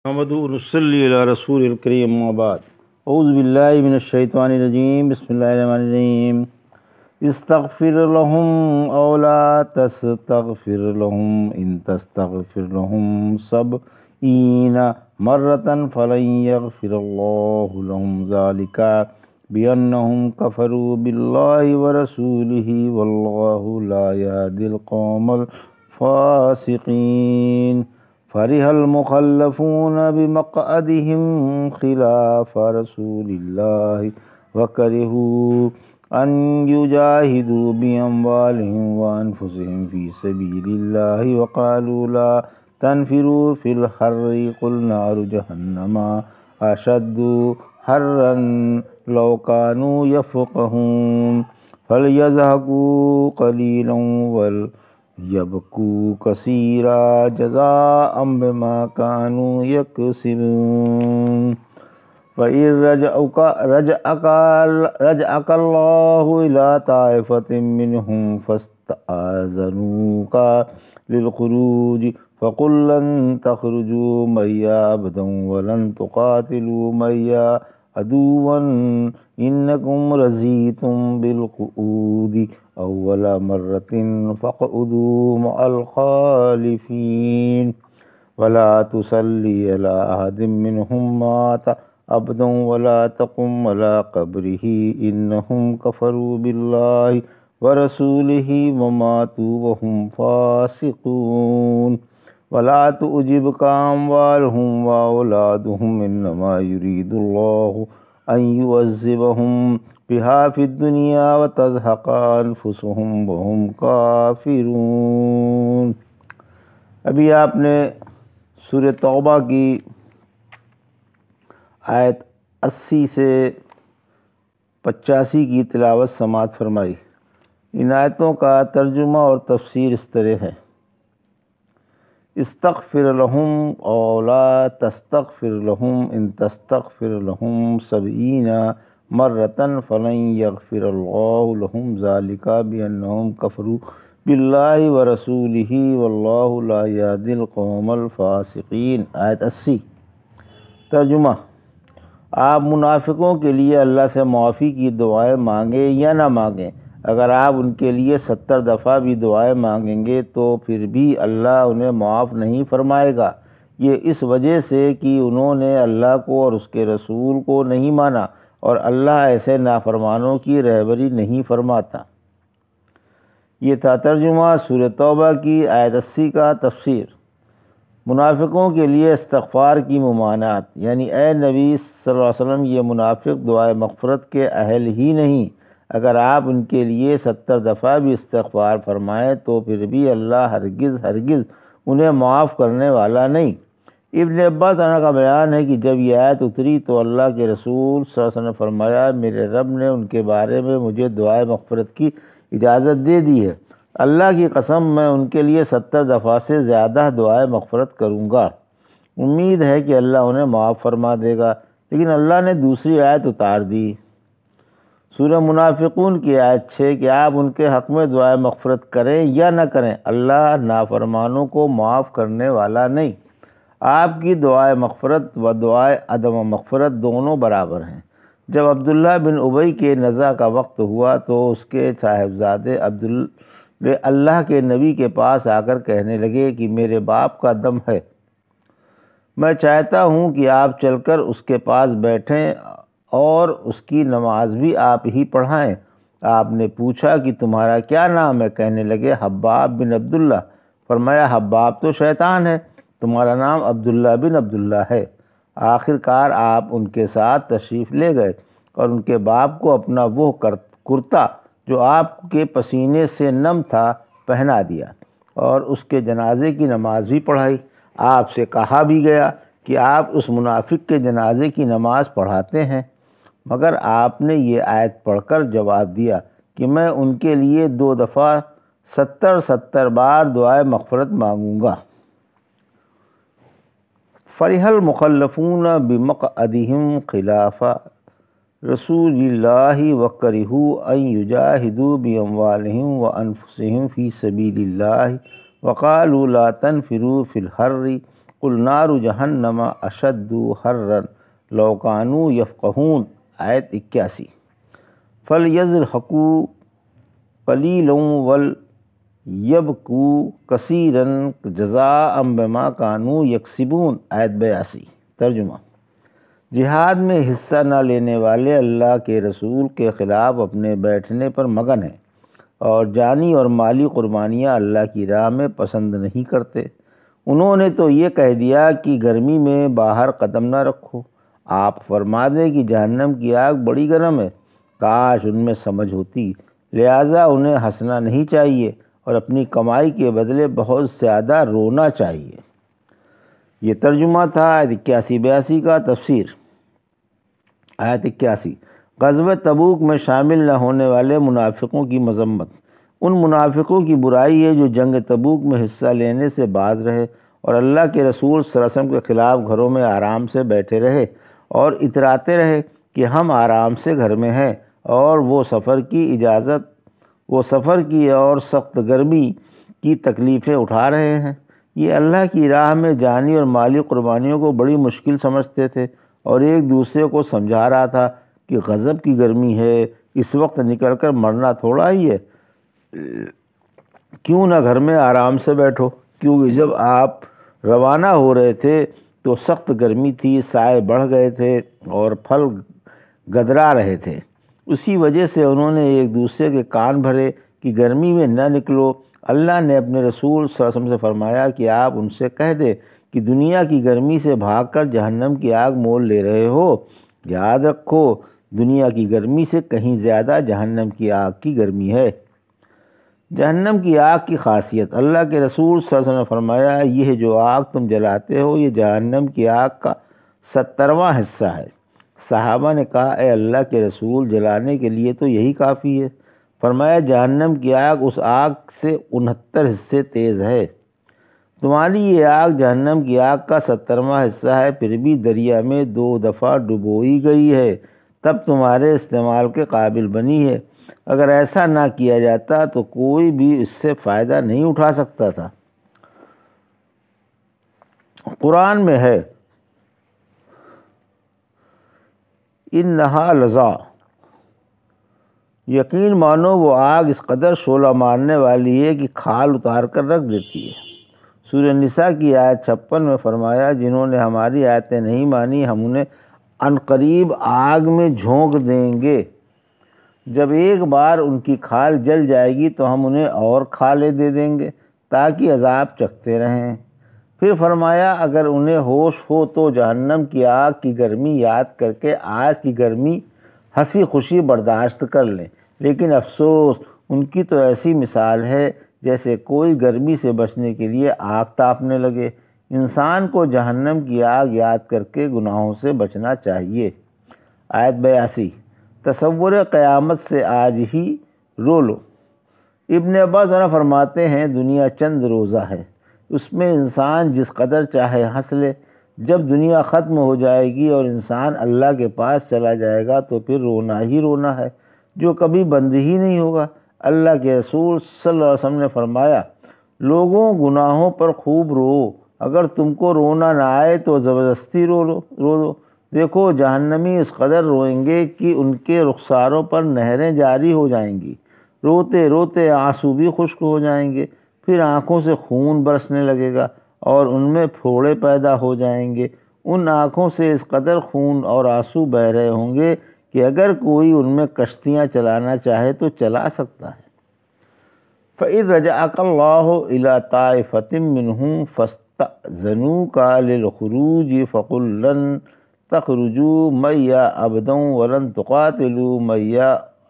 محمد رسول علی رسول الکریم اما بعد اعوذ باللہ من الشیطان الرجیم بسم اللہ الرحمن الرحیم استغفر لهم او لا تستغفر لهم ان تستغفر لهم 70 مرة فلن يغفر الله لهم ذلك بأنهم كفروا بالله ورسوله والله لا يهدي القوم الفاسقين فرح المخلفون بمقعدهم خلاف رسول الله وكرهوا أن يجاهدوا بأموالهم وأنفسهم في سبيل الله وقالوا لا تنفروا في الحر قل نار جهنم أشد حرا لو كانوا يفقهون فليضحكوا قليلا يبكوا كثيرا جزاء بما كانوا يكسبون فإن رجعك الله إلى طائفة منهم فاستأذنوك للخروج فقل لن تخرجوا معي أبدا ولن تقاتلوا معي عدوا إنكم رضيتم بالقعود أول مرة فاقعدوا مع الخالفين ولا تصلي على أحد منهم مات أبدا ولا تقم على قبره إنهم كفروا بالله ورسوله وماتوا وهم فاسقون ولا تعجبك أموالهم وأولادهم إنما يريد الله أن يعذبهم بها في الدنيا وتزهق أنفسهم وهم كافرون۔ ابھی آپ نے سورہ توبہ کی آیت 80 سے 85 کی تلاوت سماعت فرمائی۔ ان آیتوں کا ترجمہ اور تفسیر اس طرح ہے: استغفر لهم او لا تستغفر لهم ان تستغفر لهم 70 مرة فلن يغفر الله لهم ذلك بأنهم كفروا بالله ورسوله والله لا يهدي القوم الفاسقين۔ آیت 80۔ ترجمہ: آپ منافقوں کے لیے اللہ سے معافی کی دعائیں مانگیں یا نہ مانگیں، اگر آپ ان کے لیے 70 دفعہ بھی دعائیں مانگیں گے تو پھر بھی اللہ انہیں معاف نہیں فرمائے گا، یہ اس وجہ سے کہ انہوں نے اللہ کو اور اس کے رسول کو نہیں مانا، اور اللہ ایسے نافرمانوں کی رہبری نہیں فرماتا۔ یہ تھا ترجمہ سورہ توبہ کی آیت 80 کا تفسیر۔ منافقوں کے لیے استغفار کی ممانعت، یعنی اے نبی صلی اللہ علیہ وسلم، یہ منافق دعائے مغفرت کے اہل ہی نہیں، اگر آپ ان کے لیے 70 دفعہ بھی استغفار فرمائیں تو پھر بھی اللہ ہرگز انہیں معاف کرنے والا نہیں۔ ابن عباس عنہ کا بیان ہے کہ جب یہ آیت اتری تو اللہ کے رسول صلی اللہ علیہ وسلم نے فرمایا، میرے رب نے ان کے بارے میں مجھے دعائے مغفرت کی اجازت دے دی ہے، اللہ کی قسم میں ان کے لیے 70 دفعہ سے زیادہ دعائے مغفرت کروں گا، امید ہے کہ اللہ انہیں معاف فرما دے گا۔ لیکن اللہ نے دوسری آیت اتار دی، سورہ منافقون کی آیت 6، کہ آپ ان کے حق میں دعائے مغفرت کریں یا نہ کریں، اللہ نافرمانوں کو معاف کرنے والا نہیں۔ آپ کی دعائے مغفرت و دعائے عدم مغفرت دونوں برابر ہیں۔ جب عبداللہ بن ابی کے نزع کا وقت ہوا تو اس کے صاحبزادے اللہ کے نبی کے پاس آ کر کہنے لگے کہ میرے باپ کا دم ہے، میں چاہتا ہوں کہ آپ چل کر اس کے پاس بیٹھیں اور اس کی نماز بھی آپ ہی پڑھائیں۔ آپ نے پوچھا کہ تمہارا کیا نام ہے؟ کہنے لگے حباب بن عبداللہ۔ فرمایا حباب تو شیطان ہے، تمہارا نام عبداللہ بن عبداللہ ہے۔ آخر کار آپ ان کے ساتھ تشریف لے گئے اور ان کے باپ کو اپنا وہ کرتا جو آپ کے پسینے سے نم تھا پہنا دیا اور اس کے جنازے کی نماز بھی پڑھائی۔ آپ سے کہا بھی گیا کہ آپ اس منافق کے جنازے کی نماز پڑھاتے ہیں، مگر آپ نے یہ آیت پڑھ کر جواب دیا کہ میں ان کے لیے 2 دفعہ 70 بار دعائے مغفرت مانگوں گا۔ فرح المخلفون بمقعدهم خلاف رسول اللہ وکرہوا ان یجاہدوا باموالہم وانفسہم فی سبیل اللہ وقالوا لا تنفروا فی الحر قل نار جہنم اشد حرا لو کانوا یفقہون، آیت 81۔ فلیضحکوا قلیلا ولیبکوا کثیرا جزاء بما کانوا یکسبون، آیت 82۔ ترجمہ: جہاد میں حصہ نہ لینے والے اللہ کے رسول کے خلاف اپنے بیٹھنے پر مگن ہیں اور جانی اور مالی قربانیاں اللہ کی راہ میں پسند نہیں کرتے۔ انہوں نے تو یہ کہہ دیا کہ گرمی میں باہر قدم نہ رکھو۔ آپ فرما دیں کہ جہنم کی آگ بڑی گرم ہے، کاش ان میں سمجھ ہوتی، لہٰذا انہیں ہنسنا نہیں چاہیے اور اپنی کمائی کے بدلے بہت زیادہ رونا چاہیے۔ یہ ترجمہ تھا آیت 81-82 کا۔ تفسیر: آیت 81 غزوہ تبوک میں شامل نہ ہونے والے منافقوں کی مذمت۔ ان منافقوں کی برائی ہے جو جنگ تبوک میں حصہ لینے سے باز رہے اور اللہ کے رسول صلی اللہ علیہ وسلم کے خلاف گھروں میں آرام سے بیٹھے رہے اور اتراتے رہے کہ ہم آرام سے گھر میں ہیں، اور وہ سفر کی اور سخت گرمی کی تکلیفیں اٹھا رہے ہیں۔ یہ اللہ کی راہ میں جانی اور مالی قربانیوں کو بڑی مشکل سمجھتے تھے اور ایک دوسرے کو سمجھا رہا تھا کہ غضب کی گرمی ہے، اس وقت نکل کر مرنا تھوڑا ہی ہے، کیوں نہ گھر میں آرام سے بیٹھو۔ کیونکہ جب آپ روانہ ہو رہے تھے تو سخت گرمی تھی، سائے بڑھ گئے تھے اور پھل گدرا رہے تھے۔ اسی وجہ سے انہوں نے ایک دوسرے کے کان بھرے کہ گرمی میں نہ نکلو۔ اللہ نے اپنے رسول صلی اللہ علیہ وسلم سے فرمایا کہ آپ ان سے کہہ دیں کہ دنیا کی گرمی سے بھاگ کر جہنم کی آگ مول لے رہے ہو۔ یاد رکھو، دنیا کی گرمی سے کہیں زیادہ جہنم کی آگ کی گرمی ہے۔ جہنم کی آگ کی خاصیت: اللہ کے رسول صلی اللہ علیہ وسلم نے فرمایا، یہ جو آگ تم جلاتے ہو یہ جہنم کی آگ کا 70واں حصہ ہے۔ صحابہ نے کہا، اے اللہ کے رسول، جلانے کے لیے تو یہی کافی ہے۔ فرمایا، جہنم کی آگ اس آگ سے 69 حصے تیز ہے۔ تمہاری یہ آگ جہنم کی آگ کا 70واں حصہ ہے، پھر بھی دریا میں 2 دفعہ ڈبوئی گئی ہے، تب تمہارے استعمال کے قابل بنی ہے۔ اگر ایسا نہ کیا جاتا تو کوئی بھی اس سے فائدہ نہیں اٹھا سکتا تھا۔ قرآن میں ہے، انہا لظیٰ، یقین مانو وہ آگ اس قدر شعلہ مارنے والی ہے کہ کھال اتار کر رکھ دیتی ہے۔ سورہ نساء کی آیت 56 میں فرمایا، جنہوں نے ہماری آیتیں نہیں مانی ہم انہیں عنقریب آگ میں جھونک دیں گے۔ جب ایک بار ان کی کھال جل جائے گی تو ہم انہیں اور کھالیں دے دیں گے تاکہ عذاب چکھتے رہیں۔ پھر فرمایا، اگر انہیں ہوش ہو تو جہنم کی آگ کی گرمی یاد کر کے آج کی گرمی ہنسی خوشی برداشت کر لیں، لیکن افسوس، ان کی تو ایسی مثال ہے جیسے کوئی گرمی سے بچنے کے لیے آگ تاپنے لگے۔ انسان کو جہنم کی آگ یاد کر کے گناہوں سے بچنا چاہیے۔ آیت 82 تصور قیامت سے آج ہی رو لو۔ ابن عباس فرماتے ہیں، دنیا چند روزہ ہے، اس میں انسان جس قدر چاہے ہنس لے۔ جب دنیا ختم ہو جائے گی اور انسان اللہ کے پاس چلا جائے گا تو پھر رونا ہی رونا ہے جو کبھی بند ہی نہیں ہوگا۔ اللہ کے رسول صلی اللہ علیہ وسلم نے فرمایا، لوگوں گناہوں پر خوب رو، اگر تم کو رونا نہ آئے تو زبردستی رو دو۔ دیکھو، جہنمی اس قدر روئیں گے کہ ان کے رخساروں پر نہریں جاری ہو جائیں گی، روتے روتے آنسو بھی خشک ہو جائیں گے، پھر آنکھوں سے خون برسنے لگے گا اور ان میں پھوڑے پیدا ہو جائیں گے۔ ان آنکھوں سے اس قدر خون اور آنسو بہہ رہے ہوں گے کہ اگر کوئی ان میں کشتیاں چلانا چاہے تو چلا سکتا ہے۔ فَإِن رَجَعَكَ اللَّهُ إِلَىٰ طَائِفَةٍ مِّنْهُمْ فَاسْتَأْذَنُوكَ لِلْخُرُوجِ فَقُل لَّن تَخْرُجُوا مَعِيَ أَبَدًا وَلَن تُقَاتِلُوا مَعِيَ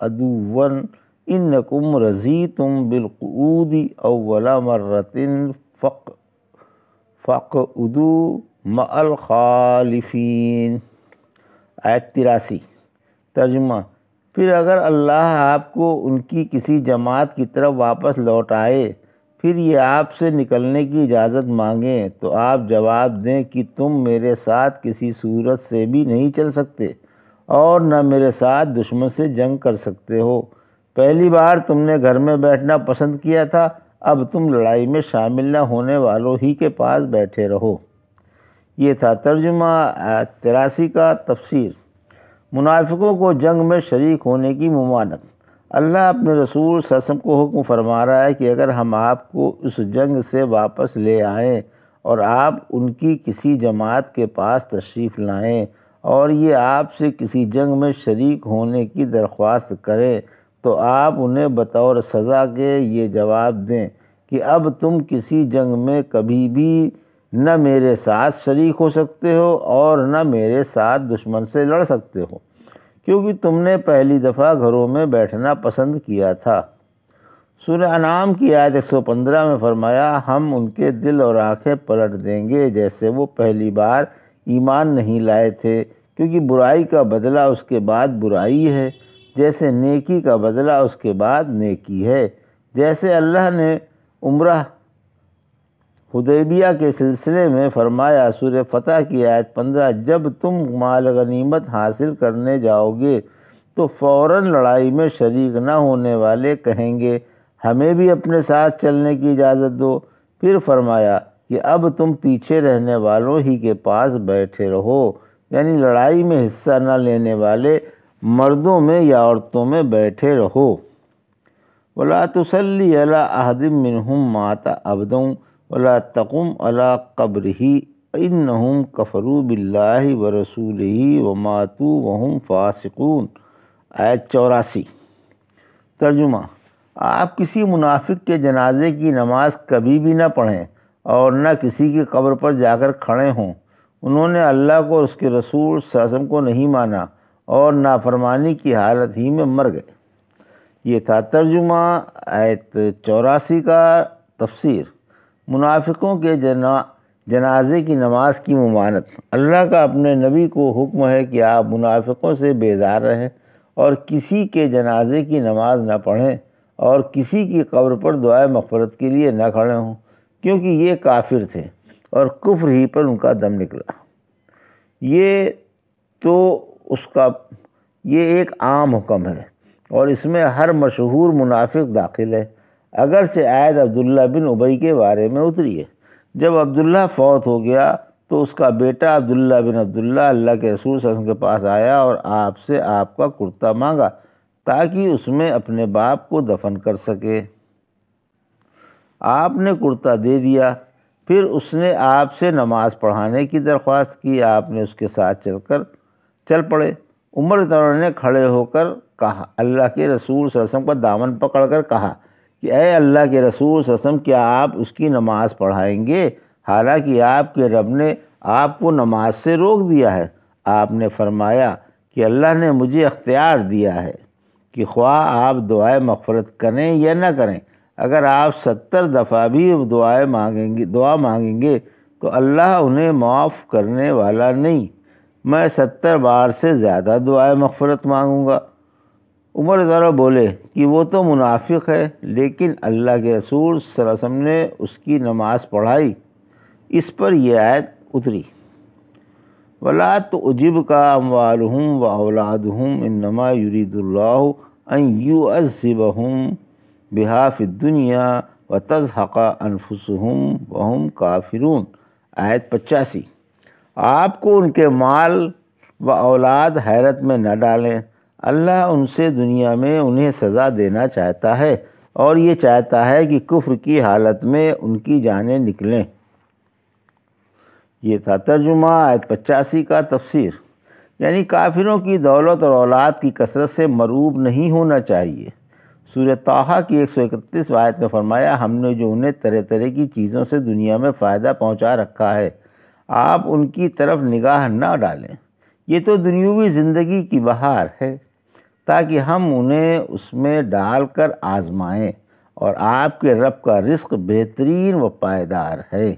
عَدُوًّا إِنَّكُمْ رَضِيتُم بِالْقُعُودِ أَوَّلَ مَرَّةٍ فَاقْعُدُوا مَعَ الْخَالِفِينَ۔ آیت 83 ترجمہ: پھر اگر اللہ آپ کو ان کی کسی جماعت کی طرف واپس لوٹائے، پھر یہ آپ سے نکلنے کی اجازت مانگیں تو آپ جواب دیں کہ تم میرے ساتھ کسی صورت سے بھی نہیں چل سکتے اور نہ میرے ساتھ دشمن سے جنگ کر سکتے ہو۔ پہلی بار تم نے گھر میں بیٹھنا پسند کیا تھا، اب تم لڑائی میں شامل نہ ہونے والوں ہی کے پاس بیٹھے رہو۔ یہ تھا ترجمہ آیت 83 کا تفسیر۔ منافقوں کو جنگ میں شریک ہونے کی ممانعت۔ اللہ اپنے رسول صلی اللہ علیہ وسلم کو حکم فرما رہا ہے کہ اگر ہم آپ کو اس جنگ سے واپس لے آئیں اور آپ ان کی کسی جماعت کے پاس تشریف لائیں اور یہ آپ سے کسی جنگ میں شریک ہونے کی درخواست کریں تو آپ انہیں بطور سزا کے یہ جواب دیں کہ اب تم کسی جنگ میں کبھی بھی نہ میرے ساتھ شریک ہو سکتے ہو اور نہ میرے ساتھ دشمن سے لڑ سکتے ہو، کیونکہ تم نے پہلی دفعہ گھروں میں بیٹھنا پسند کیا تھا۔ سورہ انعام کی آیت 115 میں فرمایا، ہم ان کے دل اور آنکھیں پلٹ دیں گے جیسے وہ پہلی بار ایمان نہیں لائے تھے، کیونکہ برائی کا بدلہ اس کے بعد برائی ہے، جیسے نیکی کا بدلہ اس کے بعد نیکی ہے۔ جیسے اللہ نے عمرہ حدیبیہ کے سلسلے میں فرمایا، سورہ فتح کی آیت 15، جب تم مال غنیمت حاصل کرنے جاؤ گے تو فوراً لڑائی میں شریک نہ ہونے والے کہیں گے ہمیں بھی اپنے ساتھ چلنے کی اجازت دو۔ پھر فرمایا کہ اب تم پیچھے رہنے والوں ہی کے پاس بیٹھے رہو، یعنی لڑائی میں حصہ نہ لینے والے مردوں میں یا عورتوں میں بیٹھے رہو۔ وَلَا تُصَلِّ عَلَىٰ أَحَدٍ مِّنْهُمْ مَاتَ أَبَدًا وَلَا تَقُمْ عَلَىٰ قَبْرِهِ إِنَّهُمْ كَفَرُوا بِاللَّهِ وَرَسُولِهِ وَمَاتُوا وَهُمْ فَاسِقُونَ۔ آیت 84۔ ترجمہ، آپ کسی منافق کے جنازے کی نماز کبھی بھی نہ پڑھیں اور نہ کسی کی قبر پر جا کر کھڑے ہوں۔ انہوں نے اللہ کو اور اس کے رسول صلی اللہ علیہ وسلم کو نہیں مانا اور نافرمانی کی حالت ہی میں مر گئے۔ یہ تھا ترجمہ آیت 84 کا تفسیر۔ منافقوں کے جنازے کی نماز کی ممانعت۔ اللہ کا اپنے نبی کو حکم ہے کہ آپ منافقوں سے بیزار رہیں اور کسی کے جنازے کی نماز نہ پڑھیں اور کسی کی قبر پر دعائے مغفرت کے لیے نہ کھڑے ہوں، کیونکہ یہ کافر تھے اور کفر ہی پر ان کا دم نکلا۔ یہ ایک عام حکم ہے اور اس میں ہر مشہور منافق داخل ہے، اگرچہ آیت عبداللہ بن ابی کے بارے میں اتری ہے۔ جب عبداللہ فوت ہو گیا تو اس کا بیٹا عبداللہ بن عبداللہ اللہ کے رسول صلی اللہ علیہ وسلم کے پاس آیا اور آپ سے آپ کا کرتا مانگا تاکہ اس میں اپنے باپ کو دفن کر سکے۔ آپ نے کرتا دے دیا۔ پھر اس نے آپ سے نماز پڑھانے کی درخواست کی۔ آپ نے اس کے ساتھ چل پڑے۔ عمر رضی اللہ عنہ نے کھڑے ہو کر کہا، اللہ کے رسول صلی اللہ علیہ وسلم کا دامن پکڑ کر کہا کہ اے اللہ کے رسول صلی اللہ علیہ وسلم، کیا آپ اس کی نماز پڑھائیں گے حالانکہ آپ کے رب نے آپ کو نماز سے روک دیا ہے؟ آپ نے فرمایا کہ اللہ نے مجھے اختیار دیا ہے کہ خواہ آپ دعائے مغفرت کریں یا نہ کریں، اگر آپ 70 دفعہ بھی دعا مانگیں گے تو اللہ انہیں معاف کرنے والا نہیں، میں 70 بار سے زیادہ دعائے مغفرت مانگوں گا۔ عمر رضی اللہ عنہ بولے کہ وہ تو منافق ہے، لیکن اللہ کے رسول صلی اللہ علیہ وسلم نے اس کی نماز پڑھائی۔ اس پر یہ آیت اتری، وَلَا تُعْجِبْكَ أَمْوَالُهُمْ وَأَوْلَادُهُمْ إِنَّمَا يُرِيدُ اللَّهُ أَن يُعَذِّبَهُمْ بِهَا فِي الدُّنْيَا وَتَزْهَقَ أَنفُسُهُمْ وَهُمْ كَافِرُونَ۔ آیت 85۔ آپ کو ان کے مال و اولاد حیرت میں نہ ڈالیں، اللہ ان سے دنیا میں انہیں سزا دینا چاہتا ہے اور یہ چاہتا ہے کہ کفر کی حالت میں ان کی جانیں نکلیں۔ یہ تھا ترجمہ آیت 85 کا تفسیر۔ یعنی کافروں کی دولت اور اولاد کی کثرت سے مرعوب نہیں ہونا چاہیے۔ سورہ طٰہٰ کی 131 آیت میں فرمایا، ہم نے جو انہیں طرح طرح کی چیزوں سے دنیا میں فائدہ پہنچا رکھا ہے، آپ ان کی طرف نگاہ نہ ڈالیں، یہ تو دنیوی زندگی کی بہار ہے تاکہ ہم انہیں اس میں ڈال کر آزمائیں، اور آپ کے رب کا رزق بہترین و پائیدار ہے۔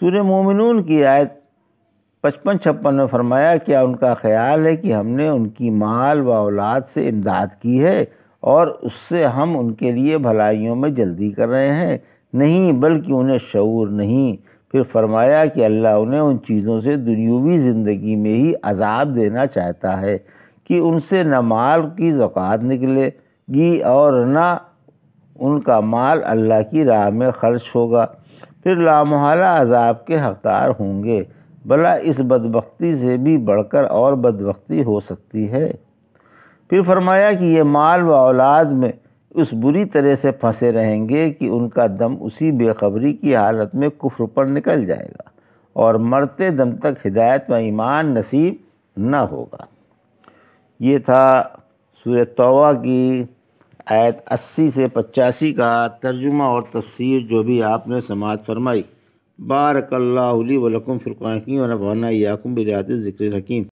سورہ مومنون کی آیت 55-56 میں فرمایا، کیا ان کا خیال ہے کہ ہم نے ان کی مال و اولاد سے امداد کی ہے اور اس سے ہم ان کے لیے بھلائیوں میں جلدی کر رہے ہیں؟ نہیں، بلکہ انہیں شعور نہیں۔ پھر فرمایا کہ اللہ انہیں ان چیزوں سے دنیوی زندگی میں ہی عذاب دینا چاہتا ہے کہ ان سے نہ مال کی زکوٰۃ نکلے گی اور نہ ان کا مال اللہ کی راہ میں خرچ ہوگا۔ پھر لامحالہ عذاب کے حقدار ہوں گے۔ بھلا اس بدبختی سے بھی بڑھ کر اور بدبختی ہو سکتی ہے؟ پھر فرمایا کہ یہ مال و اولاد میں اس بری طرح سے پھنسے رہیں گے کہ ان کا دم اسی بے خبری کی حالت میں کفر پر نکل جائے گا اور مرتے دم تک ہدایت و ایمان نصیب نہ ہوگا۔ یہ تھا سورہ توبہ کی آیت 80 سے 85 کا ترجمہ اور تفسیر جو بھی آپ نے سماعت فرمائی۔ بارک اللہ لی و لکم فی القرآن الحکیم و نفعنی وایاکم بآیات الذکر الحکیم۔